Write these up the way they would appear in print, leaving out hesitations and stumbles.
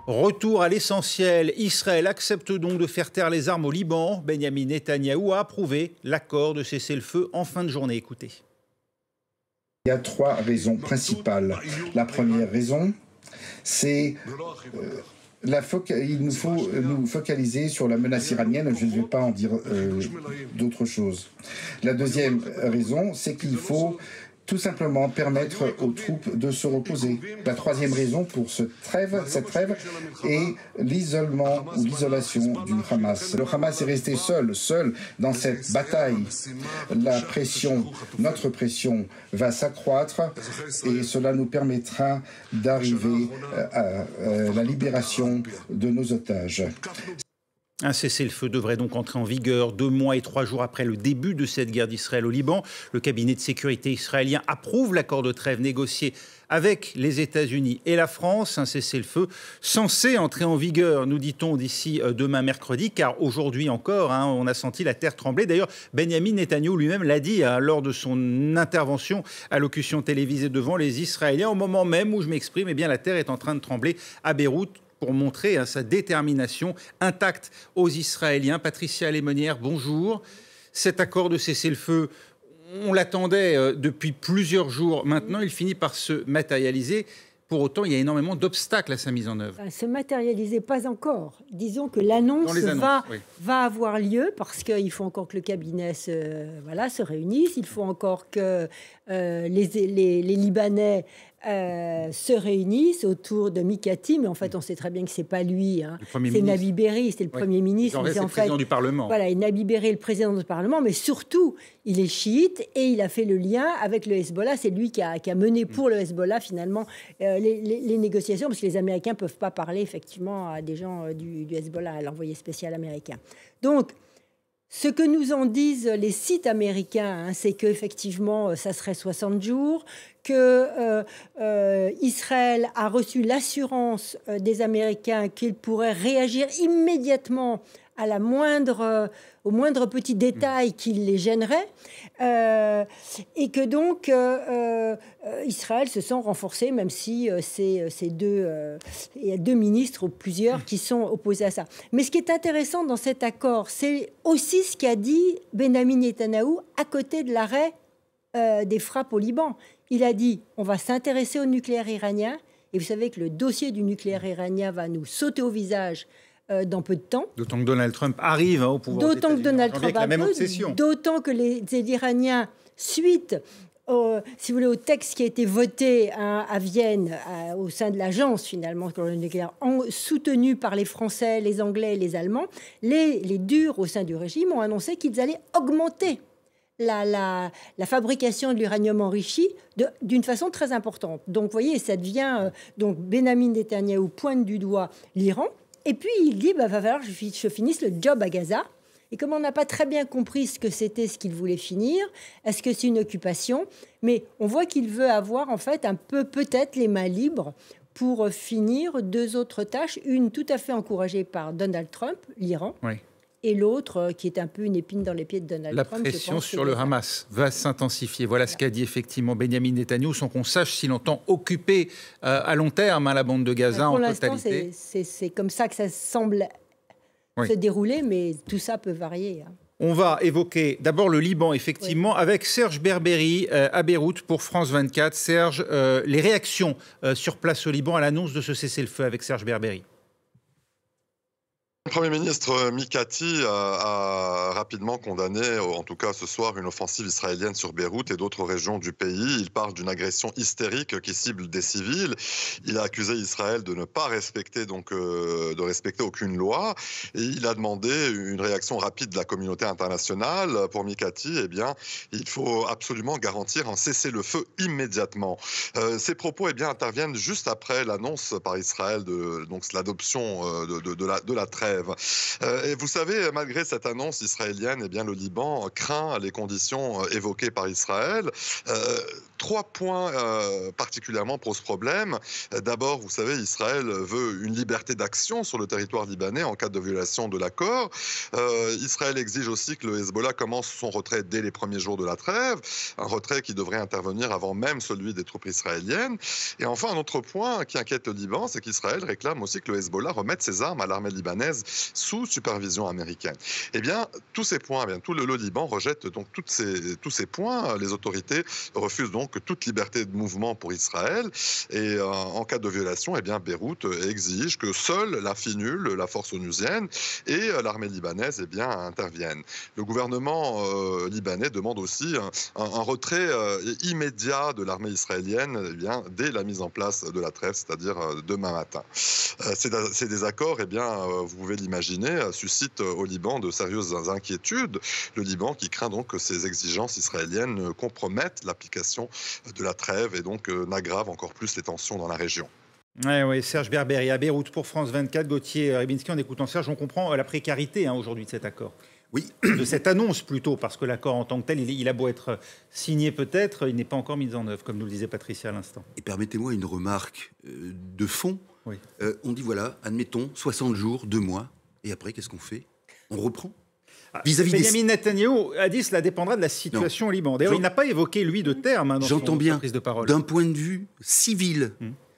Retour à l'essentiel. Israël accepte donc de faire taire les armes au Liban. Benyamin Netanyahou a approuvé l'accord de cessez-le-feu en fin de journée. Écoutez. Il y a trois raisons principales. La première raison, c'est il nous faut nous focaliser sur la menace iranienne. Je ne vais pas en dire d'autres choses. La deuxième raison, c'est qu'il faut tout simplement permettre aux troupes de se reposer. La troisième raison pour cette trêve est l'isolement ou l'isolation du Hamas. Le Hamas est resté seul dans cette bataille. Notre pression va s'accroître et cela nous permettra d'arriver à la libération de nos otages. Un cessez-le-feu devrait donc entrer en vigueur 2 mois et 3 jours après le début de cette guerre d'Israël au Liban. Le cabinet de sécurité israélien approuve l'accord de trêve négocié avec les États-Unis et la France. Un cessez-le-feu censé entrer en vigueur, nous dit-on, d'ici demain mercredi, car aujourd'hui encore, on a senti la terre trembler. D'ailleurs, Benyamin Netanyahou lui-même l'a dit lors de son intervention à allocution télévisée devant les Israéliens. Au moment même où je m'exprime, eh bien, la terre est en train de trembler à Beyrouth, pour montrer sa détermination intacte aux Israéliens. Patricia Lémonière, bonjour. Cet accord de cessez-le-feu, on l'attendait depuis plusieurs jours. Maintenant, il finit par se matérialiser. Pour autant, il y a énormément d'obstacles à sa mise en œuvre. Se matérialiser, pas encore. Disons que l'annonce va avoir lieu parce qu'il faut encore que le cabinet se réunisse. Il faut encore que les Libanais se réunissent autour de Mikati, mais en fait, on sait très bien que c'est pas lui. C'est Nabi Berri, c'était le Premier ministre. C'est le président du Parlement. Voilà, et Nabi Berri est le président du Parlement, mais surtout, il est chiite et il a fait le lien avec le Hezbollah. C'est lui qui a mené pour le Hezbollah, finalement, les négociations, parce que les Américains ne peuvent pas parler, effectivement, à des gens du Hezbollah, à l'envoyé spécial américain. Donc, ce que nous en disent les sites américains, c'est qu'effectivement, ça serait 60 jours, que Israël a reçu l'assurance des Américains qu'il pourrait réagir immédiatement à au moindre petit détail qui les gênerait, et que donc Israël se sent renforcé, même si il y a 2 ministres ou plusieurs qui sont opposés à ça. Mais ce qui est intéressant dans cet accord, c'est aussi ce qu'a dit Benyamin Netanyahou à côté de l'arrêt des frappes au Liban. Il a dit on va s'intéresser au nucléaire iranien, et vous savez que le dossier du nucléaire iranien va nous sauter au visage dans peu de temps. D'autant que Donald Trump arrive au pouvoir. D'autant que Donald Trump arrive, d'autant que les Iraniens, suite si vous voulez, au texte qui a été voté à Vienne, au sein de l'agence finalement sur le nucléaire, soutenu par les Français, les Anglais et les Allemands, les durs au sein du régime ont annoncé qu'ils allaient augmenter la fabrication de l'uranium enrichi d'une façon très importante. Donc, vous voyez, ça devient... donc, Benyamin Netanyahou pointe du doigt l'Iran. Et puis, il dit, va falloir que je finisse le job à Gaza. Et comme on n'a pas très bien compris ce que c'était, ce qu'il voulait finir, est-ce que c'est une occupation? Mais on voit qu'il veut avoir, en fait, un peu, peut-être, les mains libres pour finir 2 autres tâches. Une tout à fait encouragée par Donald Trump, l'Iran. Oui. Et l'autre, qui est un peu une épine dans les pieds de Donald Trump. La pression sur le Hamas va s'intensifier. Voilà ce qu'a dit effectivement Benyamin Netanyahou, sans qu'on sache s'il entend occuper à long terme la bande de Gaza en totalité. Pour l'instant, c'est comme ça que ça semble se dérouler, mais tout ça peut varier. On va évoquer d'abord le Liban, effectivement, avec Serge Berberi à Beyrouth pour France 24. Serge, les réactions sur place au Liban à l'annonce de ce cessez-le-feu avec Serge Berberi. Le Premier ministre Mikati a rapidement condamné, en tout cas ce soir, une offensive israélienne sur Beyrouth et d'autres régions du pays. Il parle d'une agression hystérique qui cible des civils. Il a accusé Israël de ne pas respecter, de respecter aucune loi. Et il a demandé une réaction rapide de la communauté internationale. Pour Mikati, eh bien, il faut absolument garantir un cessez-le-feu immédiatement. Ces propos interviennent juste après l'annonce par Israël de l'adoption de la trêve. Et vous savez, malgré cette annonce israélienne, eh bien, le Liban craint les conditions évoquées par Israël. 3 points particulièrement posent problème. D'abord, vous savez, Israël veut une liberté d'action sur le territoire libanais en cas de violation de l'accord. Israël exige aussi que le Hezbollah commence son retrait dès les premiers jours de la trêve, un retrait qui devrait intervenir avant même celui des troupes israéliennes. Et enfin, un autre point qui inquiète le Liban, c'est qu'Israël réclame aussi que le Hezbollah remette ses armes à l'armée libanaise sous supervision américaine. Eh bien, tous ces points, tout le Liban rejette donc tous ces points. Les autorités refusent donc toute liberté de mouvement pour Israël. Et en cas de violation, eh bien, Beyrouth exige que seule la FINUL, la force onusienne, et l'armée libanaise interviennent. Le gouvernement libanais demande aussi un retrait immédiat de l'armée israélienne dès la mise en place de la trêve, c'est-à-dire demain matin. Ces désaccords, vous pouvez l'imaginer, suscitent au Liban de sérieuses inquiétudes. Le Liban qui craint donc que ces exigences israéliennes compromettent l'application de la trêve et donc n'aggravent encore plus les tensions dans la région. Oui, Serge Berberi à Beyrouth pour France 24. Gauthier Ribinski, en écoutant Serge, on comprend la précarité aujourd'hui de cet accord. Oui. De cette annonce plutôt, parce que l'accord en tant que tel, il a beau être signé peut-être, il n'est pas encore mis en œuvre, comme nous le disait Patricia à l'instant. Et permettez-moi une remarque de fond. Oui. On dit voilà, admettons, 60 jours, 2 mois, et après, qu'est-ce qu'on fait? On reprend vis-à-vis Benjamin Netanyahou a dit que cela dépendra de la situation au Liban. D'ailleurs, il n'a pas évoqué, lui, de terme dans J'entends son bien, prise de parole. D'un point de vue civil,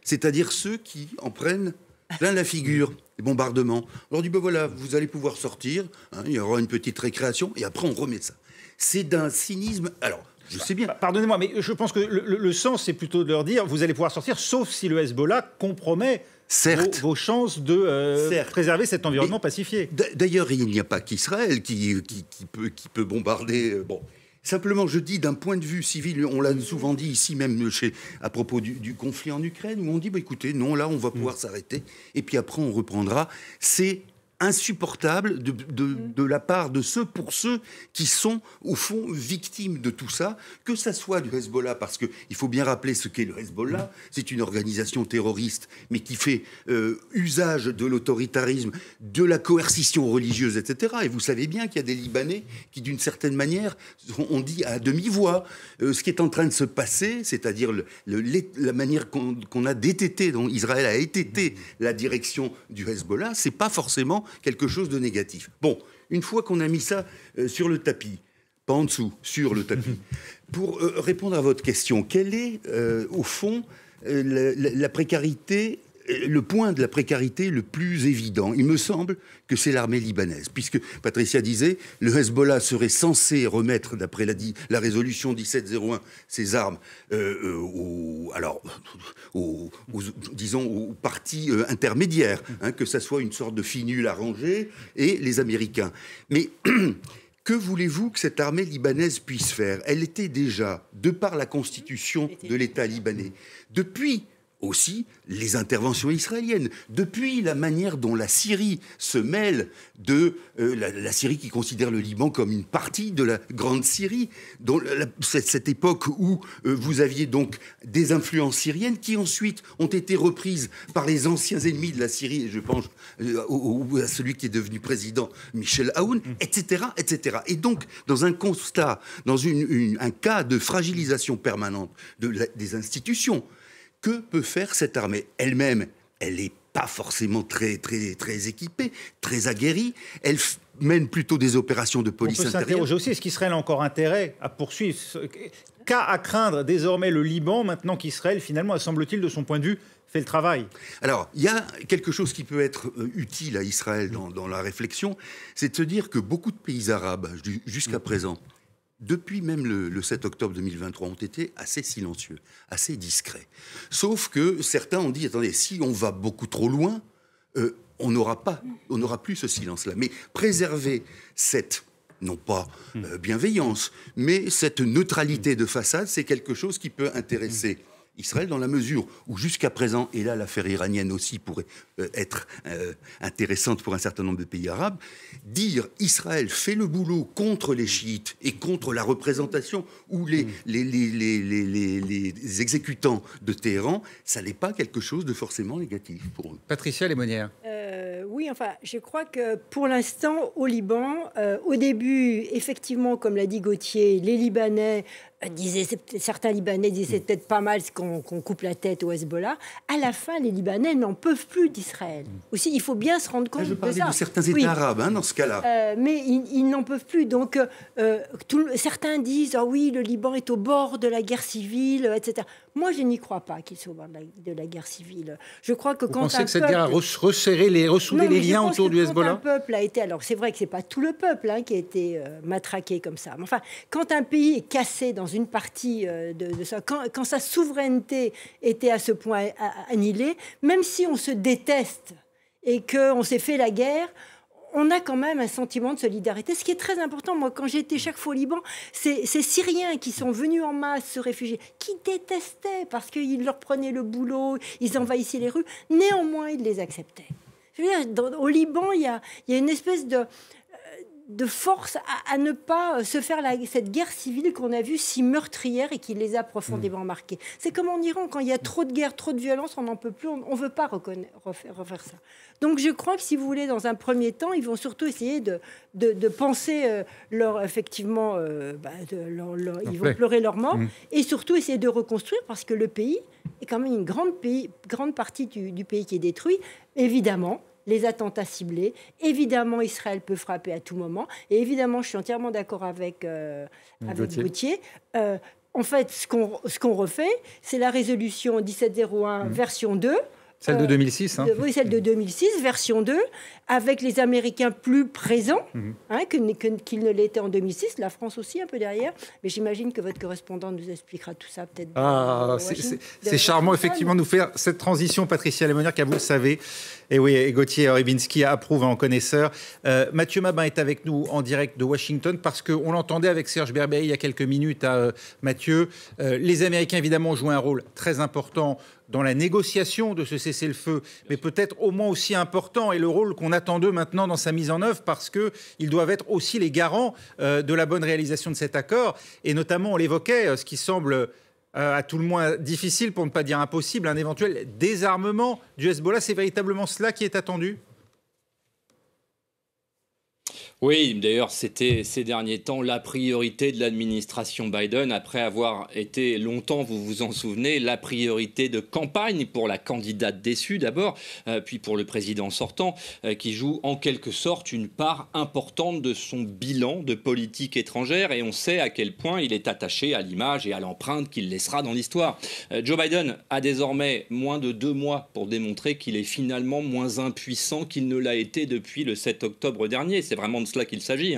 c'est-à-dire ceux qui en prennent plein la figure, les bombardements. On leur dit, ben voilà, vous allez pouvoir sortir, il y aura une petite récréation, et après on remet ça. C'est d'un cynisme... Alors, je sais bien. Pardonnez-moi, mais je pense que le sens, c'est plutôt de leur dire, vous allez pouvoir sortir, sauf si le Hezbollah compromet vos chances de préserver cet environnement pacifié. D'ailleurs, il n'y a pas qu'Israël qui peut bombarder... Bon. Simplement, je dis d'un point de vue civil, on l'a souvent dit ici même à propos du conflit en Ukraine, où on dit, bah, écoutez, non, là, on va pouvoir s'arrêter, et puis après, on reprendra. C'est insupportable de la part de pour ceux qui sont, au fond, victimes de tout ça, que ça soit du Hezbollah, parce qu'il faut bien rappeler ce qu'est le Hezbollah. C'est une organisation terroriste, mais qui fait usage de l'autoritarisme, de la coercition religieuse, etc. Et vous savez bien qu'il y a des Libanais qui, d'une certaine manière, on dit à demi-voix, ce qui est en train de se passer, c'est-à-dire la manière qu'on a détété, dont Israël a étété la direction du Hezbollah, c'est pas forcément quelque chose de négatif. Bon, une fois qu'on a mis ça sur le tapis, pas en dessous, sur le tapis, pour répondre à votre question, quel est, au fond, la précarité, le point de la précarité le plus évident? Il me semble que c'est l'armée libanaise, puisque Patricia disait, le Hezbollah serait censé remettre, d'après la résolution 1701, ses armes disons, aux partis intermédiaires, que ça soit une sorte de finule arrangée, et les Américains. Mais que voulez-vous que cette armée libanaise puisse faire? Elle était déjà, de par la constitution de l'État libanais, depuis aussi les interventions israéliennes, depuis la manière dont la Syrie se mêle de la Syrie qui considère le Liban comme une partie de la grande Syrie, cette époque où vous aviez donc des influences syriennes qui ensuite ont été reprises par les anciens ennemis de la Syrie, et je pense à celui qui est devenu président, Michel Aoun, etc., etc. Et donc, dans un constat, dans un cas de fragilisation permanente des institutions, que peut faire cette armée? Elle-même, elle n'est pas forcément très équipée, très aguerrie. Elle mène plutôt des opérations de police intérieure. On peut s'interroger aussi, est-ce qu'Israël a encore intérêt à poursuivre? Qu'a à craindre désormais le Liban, maintenant qu'Israël, finalement, semble-t-il, de son point de vue, fait le travail? Alors, il y a quelque chose qui peut être utile à Israël dans la réflexion, c'est de se dire que beaucoup de pays arabes, jusqu'à présent, depuis même le 7 octobre 2023, ont été assez silencieux, assez discrets. Sauf que certains ont dit, attendez, si on va beaucoup trop loin, on n'aura plus ce silence-là. Mais préserver cette, non pas bienveillance, mais cette neutralité de façade, c'est quelque chose qui peut intéresser Israël dans la mesure où jusqu'à présent, et là l'affaire iranienne aussi pourrait être intéressante pour un certain nombre de pays arabes, dire Israël fait le boulot contre les chiites et contre la représentation ou les exécutants de Téhéran, ça n'est pas quelque chose de forcément négatif pour eux. Patricia Lémonière. Oui, enfin, je crois que pour l'instant, au Liban, au début, effectivement, comme l'a dit Gauthier, les Libanais certains Libanais disaient c'est peut-être pas mal qu'on coupe la tête au Hezbollah. À la fin, les Libanais n'en peuvent plus d'Israël. Aussi, il faut bien se rendre compte de ça. Je parlais de certains États arabes, dans ce cas-là. Mais ils n'en peuvent plus. Donc, certains disent ah oui, le Liban est au bord de la guerre civile, etc. Moi, je n'y crois pas qu'il soit au bord de la guerre civile. Je crois que Vous pensez que cette guerre a ressouder les liens autour du Hezbollah? Quand un peuple a été, alors c'est vrai que c'est pas tout le peuple qui a été matraqué comme ça. Mais enfin, quand un pays est cassé dans une partie de ça, quand sa souveraineté était à ce point annihilée, même si on se déteste et qu'on s'est fait la guerre, on a quand même un sentiment de solidarité. Ce qui est très important, moi, quand j'étais chaque fois au Liban, ces Syriens qui sont venus en masse se réfugier, qui détestaient parce qu'ils leur prenaient le boulot, ils envahissaient les rues, néanmoins, ils les acceptaient. Je veux dire, au Liban, il y a une espèce de force à ne pas se faire cette guerre civile qu'on a vue si meurtrière et qui les a profondément marqués. C'est comme en Iran, quand il y a trop de guerre, trop de violence, on n'en peut plus, on ne veut pas refaire ça. Donc je crois que si vous voulez, dans un premier temps, ils vont surtout essayer de penser ils vont pleurer leur mort et surtout essayer de reconstruire parce que le pays est quand même une grande partie du pays qui est détruit, évidemment. Les attentats ciblés. Évidemment, Israël peut frapper à tout moment. Et évidemment, je suis entièrement d'accord avec Gauthier. En fait, ce qu'on refait, c'est la résolution 1701 version 2. Celle de 2006. Oui, celle de 2006, version 2, avec les Américains plus présents qu'ils ne l'étaient en 2006. La France aussi, un peu derrière. Mais j'imagine que votre correspondant nous expliquera tout ça peut-être. C'est charmant, effectivement, de nous faire cette transition, Patricia Lémonière, car vous le savez. Et oui, et Gauthier Rybinski approuve en connaisseur. Mathieu Mabin est avec nous en direct de Washington parce qu'on l'entendait avec Serge Berberi il y a quelques minutes, Mathieu. Les Américains, évidemment, jouent un rôle très important dans la négociation de ce cessez-le-feu, mais peut-être au moins aussi important, et le rôle qu'on attend d'eux maintenant dans sa mise en œuvre, parce qu'ils doivent être aussi les garants de la bonne réalisation de cet accord. Et notamment, on l'évoquait, ce qui semble à tout le moins difficile, pour ne pas dire impossible, un éventuel désarmement du Hezbollah. C'est véritablement cela qui est attendu ? Oui, d'ailleurs, c'était ces derniers temps la priorité de l'administration Biden, après avoir été longtemps, vous vous en souvenez, la priorité de campagne pour la candidate déçue d'abord, puis pour le président sortant, qui joue en quelque sorte une part importante de son bilan de politique étrangère, et on sait à quel point il est attaché à l'image et à l'empreinte qu'il laissera dans l'histoire. Joe Biden a désormais moins de 2 mois pour démontrer qu'il est finalement moins impuissant qu'il ne l'a été depuis le 7 octobre dernier. C'est vraiment de cela qu'il s'agit,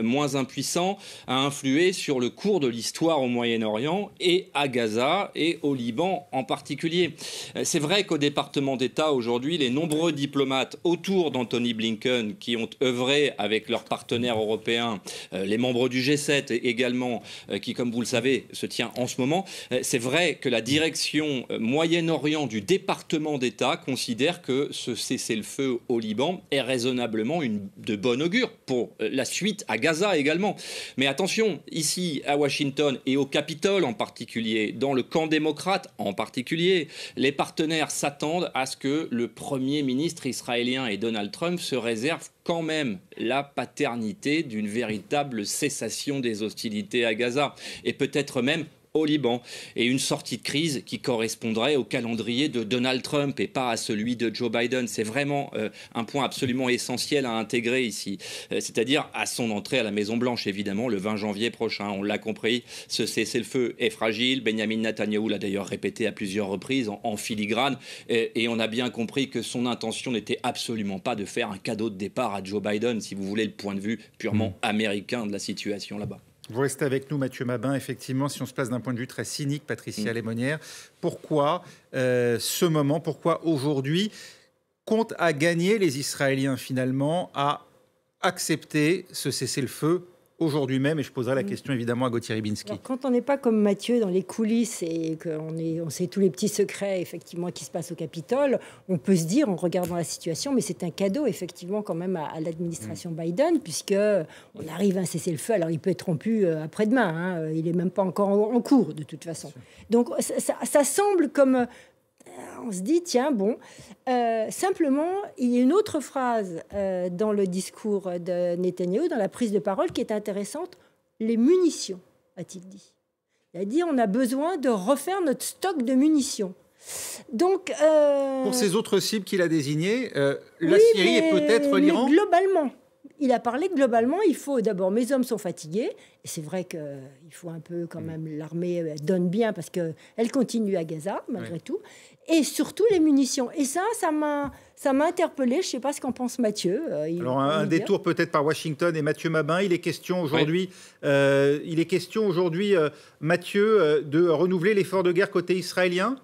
moins impuissant à influer sur le cours de l'histoire au Moyen-Orient et à Gaza et au Liban en particulier. C'est vrai qu'au département d'État aujourd'hui, les nombreux diplomates autour d'Anthony Blinken qui ont œuvré avec leurs partenaires européens, les membres du G7 également, qui comme vous le savez se tient en ce moment, c'est vrai que la direction Moyen-Orient du département d'État considère que ce cessez-le-feu au Liban est raisonnablement de bon augure pour la suite à Gaza également. Mais attention, ici à Washington et au Capitole en particulier, dans le camp démocrate en particulier, les partenaires s'attendent à ce que le Premier ministre israélien et Donald Trump se réservent quand même la paternité d'une véritable cessation des hostilités à Gaza et peut-être même au Liban, et une sortie de crise qui correspondrait au calendrier de Donald Trump et pas à celui de Joe Biden. C'est vraiment un point absolument essentiel à intégrer ici, c'est-à-dire à son entrée à la Maison-Blanche, évidemment, le 20 janvier prochain. On l'a compris, ce cessez-le-feu est fragile. Benjamin Netanyahou l'a d'ailleurs répété à plusieurs reprises en filigrane, et on a bien compris que son intention n'était absolument pas de faire un cadeau de départ à Joe Biden, si vous voulez le point de vue purement américain de la situation là-bas. Vous restez avec nous, Mathieu Mabin. Effectivement, si on se place d'un point de vue très cynique, Patricia Lémonière, pourquoi ce moment, pourquoi aujourd'hui comptent à gagner les Israéliens finalement à accepter ce cessez-le-feu aujourd'hui même? Et je poserai la question évidemment à Gauthier Rybinski. Alors, quand on n'est pas comme Mathieu dans les coulisses et qu'on sait tous les petits secrets effectivement qui se passent au Capitole, on peut se dire en regardant la situation, mais c'est un cadeau effectivement quand même à l'administration Biden, puisque on arrive à un cessez-le-feu. Alors il peut être rompu après-demain, il n'est même pas encore en cours de toute façon. Donc ça semble comme... On se dit, tiens, bon, simplement, il y a une autre phrase dans le discours de Netanyahou, dans la prise de parole, qui est intéressante. Les munitions, a-t-il dit. Il a dit on a besoin de refaire notre stock de munitions. Donc, pour ces autres cibles qu'il a désignées, la oui, Syrie et peut-être l'Iran. Globalement, il a parlé globalement, il faut d'abord, mes hommes sont fatigués, et c'est vrai qu'il faut un peu quand même, l'armée donne bien parce qu'elle continue à Gaza, malgré tout, et surtout les munitions. Et ça m'a interpellé, je ne sais pas ce qu'en pense Mathieu. Alors un détour peut-être par Washington et Mathieu Mabin, il est question aujourd'hui, Mathieu, de renouveler l'effort de guerre côté israélien.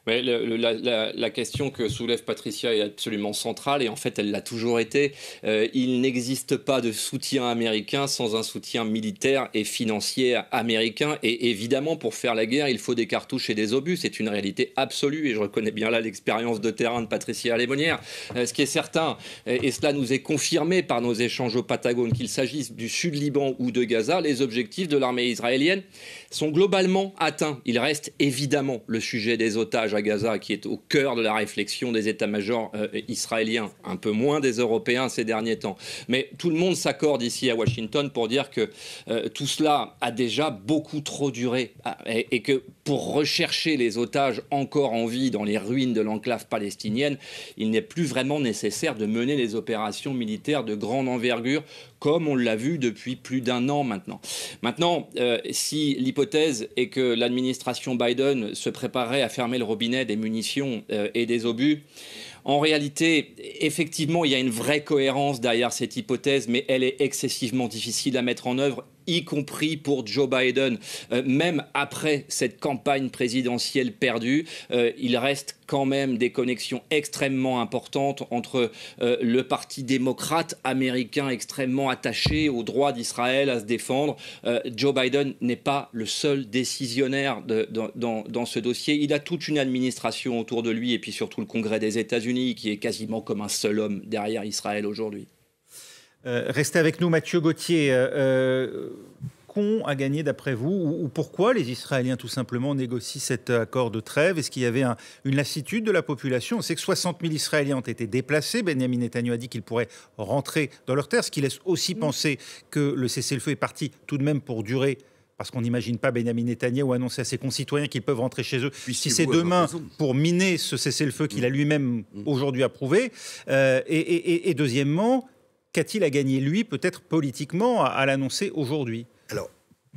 Mais la question que soulève Patricia est absolument centrale et en fait elle l'a toujours été. Il n'existe pas de soutien américain sans un soutien militaire et financier américain. Et évidemment, pour faire la guerre, il faut des cartouches et des obus. C'est une réalité absolue et je reconnais bien là l'expérience de terrain de Patricia Lémonière. Ce qui est certain, et cela nous est confirmé par nos échanges au Patagone, qu'il s'agisse du Sud-Liban ou de Gaza, les objectifs de l'armée israélienne sont globalement atteints. Il reste évidemment le sujet des otages à Gaza qui est au cœur de la réflexion des états-majors israéliens, un peu moins des Européens ces derniers temps. Mais tout le monde s'accorde ici à Washington pour dire que tout cela a déjà beaucoup trop duré et que pour rechercher les otages encore en vie dans les ruines de l'enclave palestinienne, il n'est plus vraiment nécessaire de mener les opérations militaires de grande envergure comme on l'a vu depuis plus d'1 an maintenant. Maintenant, si l'hypothèse est que l'administration Biden se préparait à fermer le robinet des munitions et des obus, en réalité, effectivement, il y a une vraie cohérence derrière cette hypothèse, mais elle est excessivement difficile à mettre en œuvre, y compris pour Joe Biden. Même après cette campagne présidentielle perdue, il reste quand même des connexions extrêmement importantes entre le Parti démocrate américain extrêmement attaché au droit d'Israël à se défendre. Joe Biden n'est pas le seul décisionnaire dans ce dossier. Il a toute une administration autour de lui et puis surtout le Congrès des États-Unis qui est quasiment comme un seul homme derrière Israël aujourd'hui. Restez avec nous, Mathieu Gauthier. Qu'ont à gagner d'après vous ou pourquoi les Israéliens tout simplement négocient cet accord de trêve? Est-ce qu'il y avait une lassitude de la population? On sait que 60 000 Israéliens ont été déplacés. Benjamin Netanyahou a dit qu'ils pourraient rentrer dans leurs terres, ce qui laisse aussi penser que le cessez-le-feu est parti tout de même pour durer. Parce qu'on n'imagine pas Benjamin Netanyahou annoncer à ses concitoyens qu'ils peuvent rentrer chez eux si c'est demain pour miner ce cessez-le-feu qu'il a lui-même aujourd'hui approuvé. Et deuxièmement, qu'a-t-il à gagner, lui, peut-être politiquement, à l'annoncer aujourd'hui? Alors,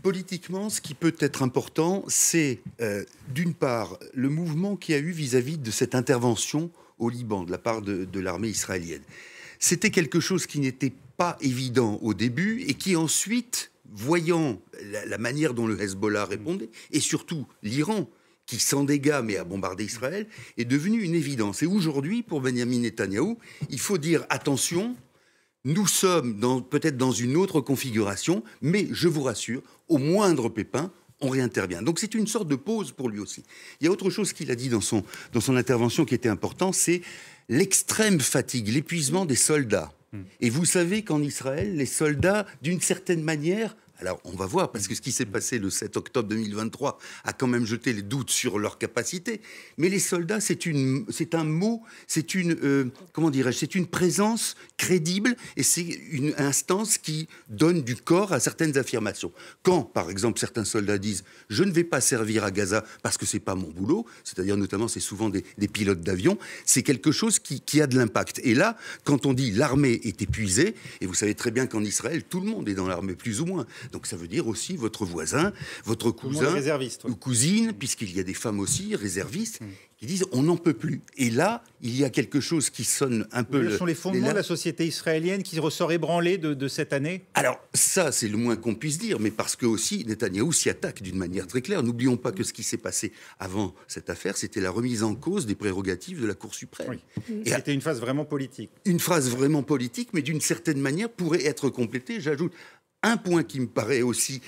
politiquement, ce qui peut être important, c'est d'une part le mouvement qu'il y a eu vis-à-vis de cette intervention au Liban de la part de l'armée israélienne. C'était quelque chose qui n'était pas évident au début et qui ensuite, voyant la manière dont le Hezbollah répondait, et surtout l'Iran, qui sans dégâts mais a bombardé Israël, est devenu une évidence. Et aujourd'hui, pour Benjamin Netanyahou, il faut dire attention. Nous sommes peut-être dans une autre configuration, mais je vous rassure, au moindre pépin, on réintervient. Donc c'est une sorte de pause pour lui aussi. Il y a autre chose qu'il a dit dans son intervention qui était important, c'est l'extrême fatigue, l'épuisement des soldats. Et vous savez qu'en Israël, les soldats, d'une certaine manière... Alors, on va voir, parce que ce qui s'est passé le 7 octobre 2023 a quand même jeté les doutes sur leur capacité. Mais les soldats, c'est un mot, c'est une présence crédible et c'est une instance qui donne du corps à certaines affirmations. Quand, par exemple, certains soldats disent « je ne vais pas servir à Gaza parce que c'est pas mon boulot », c'est-à-dire notamment, c'est souvent des pilotes d'avion, c'est quelque chose qui a de l'impact. Et là, quand on dit « l'armée est épuisée », et vous savez très bien qu'en Israël, tout le monde est dans l'armée, plus ou moins. Donc ça veut dire aussi votre voisin, votre cousin ou cousine, puisqu'il y a des femmes aussi réservistes, qui disent on n'en peut plus. Et là, il y a quelque chose qui sonne un peu... Ce sont les fondements de la société israélienne qui ressort ébranlé de cette année? Alors ça, c'est le moins qu'on puisse dire, mais parce que aussi Netanyahou s'y attaque d'une manière très claire. N'oublions pas que ce qui s'est passé avant cette affaire, c'était la remise en cause des prérogatives de la Cour suprême. Oui. Et c'était une phase vraiment politique. Une phase vraiment politique, mais d'une certaine manière pourrait être complétée, j'ajoute. Un point qui me paraît aussi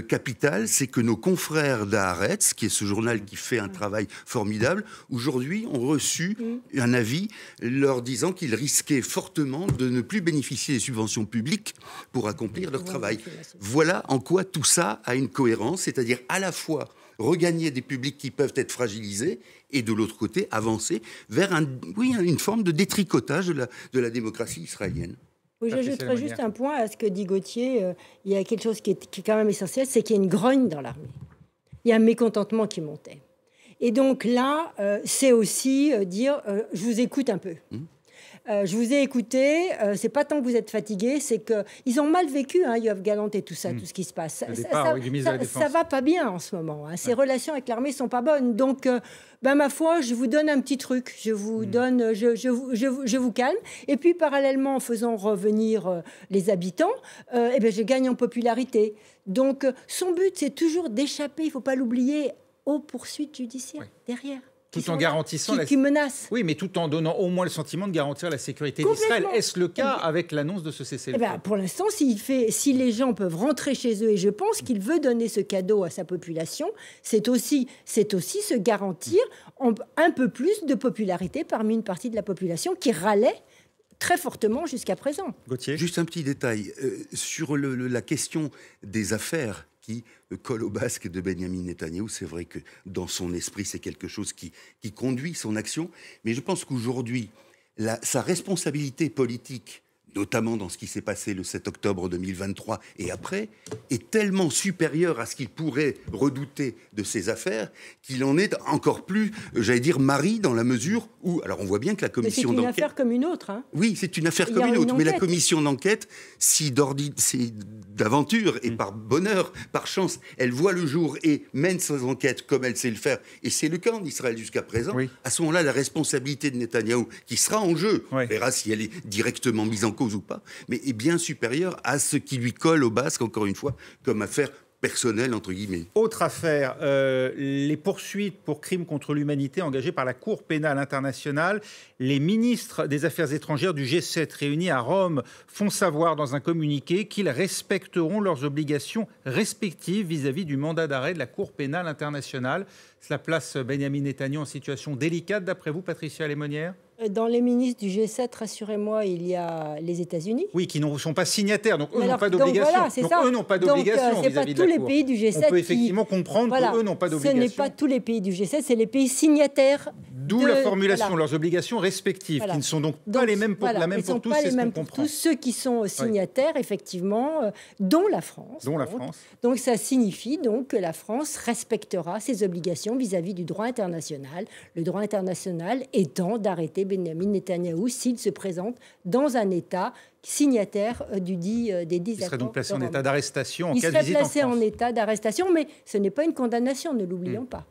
capital, c'est que nos confrères d'Haaretz, qui est ce journal qui fait un travail formidable, aujourd'hui ont reçu un avis leur disant qu'ils risquaient fortement de ne plus bénéficier des subventions publiques pour accomplir leur travail. Voilà en quoi tout ça a une cohérence, c'est-à-dire à la fois regagner des publics qui peuvent être fragilisés et de l'autre côté avancer vers une forme de détricotage de la démocratie israélienne. Oui, j'ajouterais juste un point à ce que dit Gauthier. Il y a quelque chose qui est quand même essentiel, c'est qu'il y a une grogne dans l'armée. Il y a un mécontentement qui montait. Et donc là, c'est aussi dire je vous écoute un peu. Je vous ai écouté, c'est pas tant que vous êtes fatigué, c'est qu'ils ont mal vécu, Yoav Gallant et tout ça, tout ce qui se passe. Ça va pas bien en ce moment. Ces relations avec l'armée sont pas bonnes. Donc, ma foi, je vous donne un petit truc. Je vous donne, je vous calme. Et puis, parallèlement, en faisant revenir les habitants, je gagne en popularité. Donc, son but, c'est toujours d'échapper, il faut pas l'oublier, aux poursuites judiciaires derrière. Tout en garantissant qui menace. Oui, mais tout en donnant au moins le sentiment de garantir la sécurité d'Israël. Est-ce le cas avec l'annonce de ce cessez-le-feu? Pour l'instant, si les gens peuvent rentrer chez eux, et je pense qu'il veut donner ce cadeau à sa population, c'est aussi se garantir un peu plus de popularité parmi une partie de la population qui râlait très fortement jusqu'à présent. Gauthier ? Juste un petit détail sur la question des affaires qui colle au basque de Benjamin Netanyahou. C'est vrai que dans son esprit, c'est quelque chose qui conduit son action. Mais je pense qu'aujourd'hui, sa responsabilité politique, notamment dans ce qui s'est passé le 7 octobre 2023 et après, est tellement supérieure à ce qu'il pourrait redouter de ses affaires qu'il en est encore plus, j'allais dire, mari dans la mesure où... Alors on voit bien que la commission d'enquête... C'est une affaire comme une autre. Oui, c'est une affaire comme une autre. Mais la commission d'enquête, si d'aventure et par bonheur, par chance, elle voit le jour et mène ses enquêtes comme elle sait le faire, et c'est le cas en Israël jusqu'à présent, à ce moment-là, la responsabilité de Netanyahou, qui sera en jeu, on verra si elle est directement mise en cause ou pas, mais est bien supérieur à ce qui lui colle au basque, encore une fois, comme affaire personnelle, entre guillemets. Autre affaire, les poursuites pour crimes contre l'humanité engagées par la Cour pénale internationale. Les ministres des Affaires étrangères du G7 réunis à Rome font savoir dans un communiqué qu'ils respecteront leurs obligations respectives vis-à-vis du mandat d'arrêt de la Cour pénale internationale. Cela place Benjamin Netanyahou en situation délicate, d'après vous, Patricia Lémonière ? Dans les ministres du G7, rassurez-moi, il y a les États-Unis. Oui, qui ne sont pas signataires, donc eux n'ont pas d'obligation. Eux n'ont pas d'obligation vis-à-vis de la Cour. C'est pas tous les pays du G7 On peut effectivement comprendre qu'eux n'ont pas d'obligation. Ce n'est pas tous les pays du G7, c'est les pays signataires. D'où la formulation, leurs obligations respectives, qui ne sont donc pas les mêmes pour tous, c'est ce qu'on comprend. Tous ceux qui sont signataires, effectivement, dont la France. Donc ça signifie donc que la France respectera ses obligations vis-à-vis du droit international. Le droit international étant d'arrêter Benjamin Netanyahou s'il se présente dans un État signataire des 10 accords. Il serait donc placé en état d'arrestation en cas de visite en France. Il serait placé en état d'arrestation, mais ce n'est pas une condamnation, ne l'oublions pas.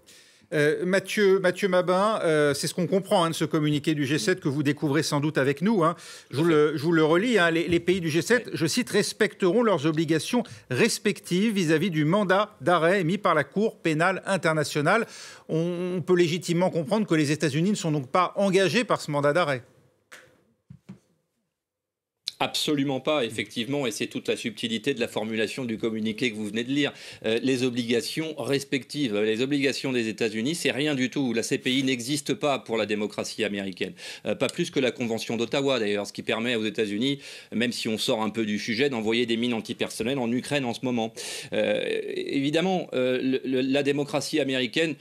Mathieu Mabin, c'est ce qu'on comprend de ce communiqué du G7 que vous découvrez sans doute avec nous. Je vous le relis. Les pays du G7, je cite, respecteront leurs obligations respectives vis-à-vis du mandat d'arrêt émis par la Cour pénale internationale. On peut légitimement comprendre que les États-Unis ne sont donc pas engagés par ce mandat d'arrêt. Absolument pas, effectivement, et c'est toute la subtilité de la formulation du communiqué que vous venez de lire. Les obligations respectives, les obligations des États-Unis, c'est rien du tout. La CPI n'existe pas pour la démocratie américaine. Pas plus que la Convention d'Ottawa, d'ailleurs, ce qui permet aux États-Unis, même si on sort un peu du sujet, d'envoyer des mines antipersonnelles en Ukraine en ce moment. Évidemment, la démocratie américaine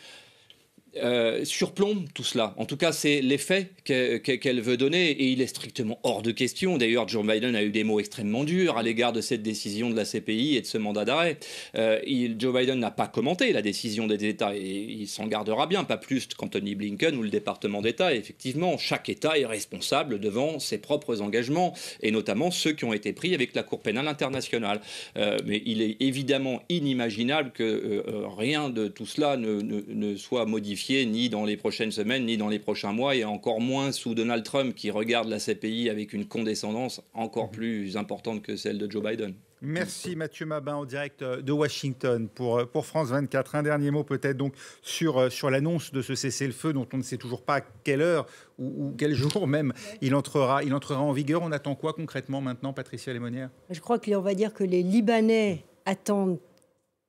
surplombe tout cela. En tout cas, c'est l'effet qu'elle veut donner et il est strictement hors de question. D'ailleurs, Joe Biden a eu des mots extrêmement durs à l'égard de cette décision de la CPI et de ce mandat d'arrêt. Joe Biden n'a pas commenté la décision des États et il s'en gardera bien, pas plus qu'Anthony Blinken ou le département d'État. Et effectivement, chaque État est responsable devant ses propres engagements et notamment ceux qui ont été pris avec la Cour pénale internationale. Mais il est évidemment inimaginable que rien de tout cela ne soit modifié ni dans les prochaines semaines, ni dans les prochains mois, et encore moins sous Donald Trump qui regarde la CPI avec une condescendance encore plus importante que celle de Joe Biden. Merci Mathieu Mabin en direct de Washington pour France 24. Un dernier mot peut-être donc sur l'annonce de ce cessez-le-feu dont on ne sait toujours pas à quelle heure ou quel jour même il entrera en vigueur. On attend quoi concrètement maintenant, Patricia Lémonière ? Je crois qu'on va dire que les Libanais attendent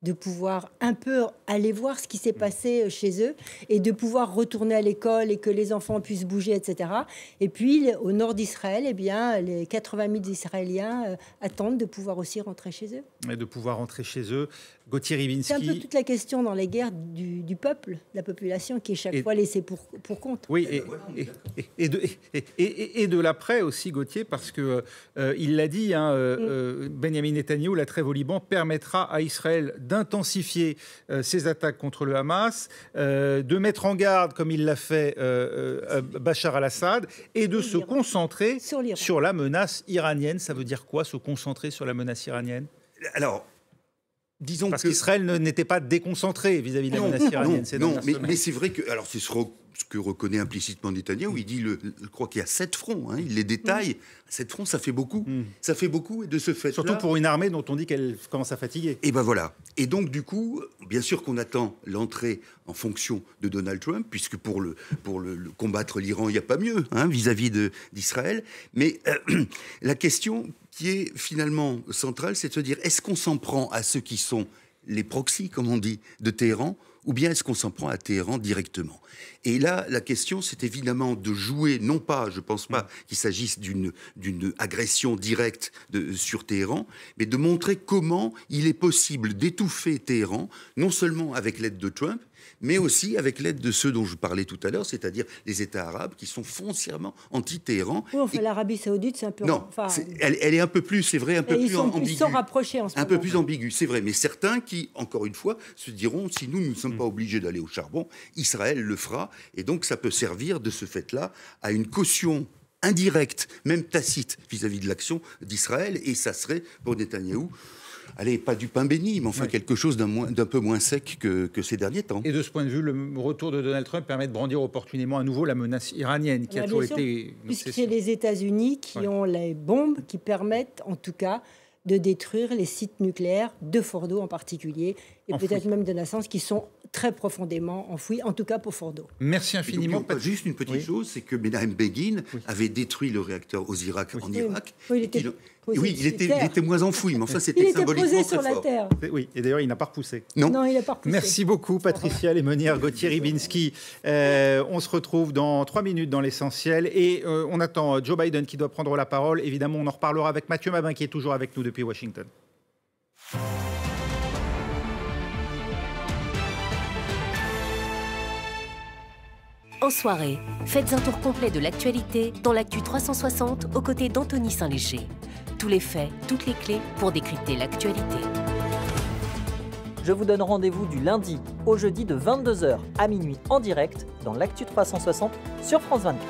de pouvoir un peu aller voir ce qui s'est passé chez eux et de pouvoir retourner à l'école et que les enfants puissent bouger, etc. Et puis, au nord d'Israël, les 80 000 Israéliens attendent de pouvoir aussi rentrer chez eux. Et de pouvoir rentrer chez eux. Gauthier Rybinski. C'est un peu toute la question dans les guerres du peuple, de la population, qui est chaque fois laissée pour compte. Oui, et de l'après aussi, Gauthier, parce que il l'a dit, Benjamin Netanyahou, la trêve au Liban permettra à Israël d'intensifier ses attaques contre le Hamas, de mettre en garde, comme il l'a fait Bachar al-Assad, et de se concentrer sur la menace iranienne. Ça veut dire quoi, se concentrer sur la menace iranienne? Alors, disons parce qu'Israël n'était pas déconcentré vis-à-vis de la menace iranienne. Non, mais c'est vrai que... Alors, c'est ce que reconnaît implicitement Netanyahou. Il dit, je crois qu'il y a 7 fronts. Hein, il les détaille. 7 fronts, ça fait beaucoup. Ça fait beaucoup, et de ce fait-là... Surtout pour une armée dont on dit qu'elle commence à fatiguer. Et ben voilà. Et donc, du coup, bien sûr qu'on attend l'entrée en fonction de Donald Trump, puisque pour le combattre l'Iran, il n'y a pas mieux, vis-à-vis d'Israël. Mais la question qui est finalement centrale, c'est de se dire, est-ce qu'on s'en prend à ceux qui sont les proxys, comme on dit, de Téhéran, ou bien est-ce qu'on s'en prend à Téhéran directement? Et là, la question, c'est évidemment de jouer, non pas, je ne pense pas qu'il s'agisse d'une agression directe sur Téhéran, mais de montrer comment il est possible d'étouffer Téhéran, non seulement avec l'aide de Trump, mais aussi avec l'aide de ceux dont je parlais tout à l'heure, c'est-à-dire les États arabes qui sont foncièrement anti-Téhéran. Oui, enfin, l'Arabie saoudite, c'est un peu... Non, elle est un peu plus, c'est vrai, un peu plus ambiguë. Ils sont rapprochés en ce moment. Un peu plus ambigu, c'est vrai. Mais certains qui, encore une fois, se diront, si nous ne sommes pas obligés d'aller au charbon, Israël le fera. Et donc, ça peut servir de ce fait-là à une caution indirecte, même tacite, vis-à-vis de l'action d'Israël. Et ça serait, pour Netanyahou, allez, pas du pain béni, mais enfin quelque chose d'un peu moins sec que ces derniers temps. Et de ce point de vue, le retour de Donald Trump permet de brandir opportunément à nouveau la menace iranienne, qui a toujours été... Puisque c'est les États-Unis qui ont les bombes qui permettent, en tout cas, de détruire les sites nucléaires de Fordo en particulier, et peut-être même de Nassans, qui sont très profondément enfouis, en tout cas pour Fordo. Merci infiniment. Donc, juste une petite chose, c'est que Menahem Begin avait détruit le réacteur en Irak. Il était moins enfoui, mais enfin c'était symboliquement posé sur la terre. Oui, et d'ailleurs il n'a pas repoussé. Non, il n'a pas repoussé. Merci beaucoup Patricia Lémonière, Gauthier Rybinski. On se retrouve dans 3 minutes dans l'essentiel et on attend Joe Biden qui doit prendre la parole. Évidemment, on en reparlera avec Mathieu Mabin qui est toujours avec nous depuis Washington. En soirée, faites un tour complet de l'actualité dans l'Actu 360 aux côtés d'Anthony Saint-Léger. Tous les faits, toutes les clés pour décrypter l'actualité. Je vous donne rendez-vous du lundi au jeudi de 22h à minuit en direct dans l'Actu 360 sur France 24.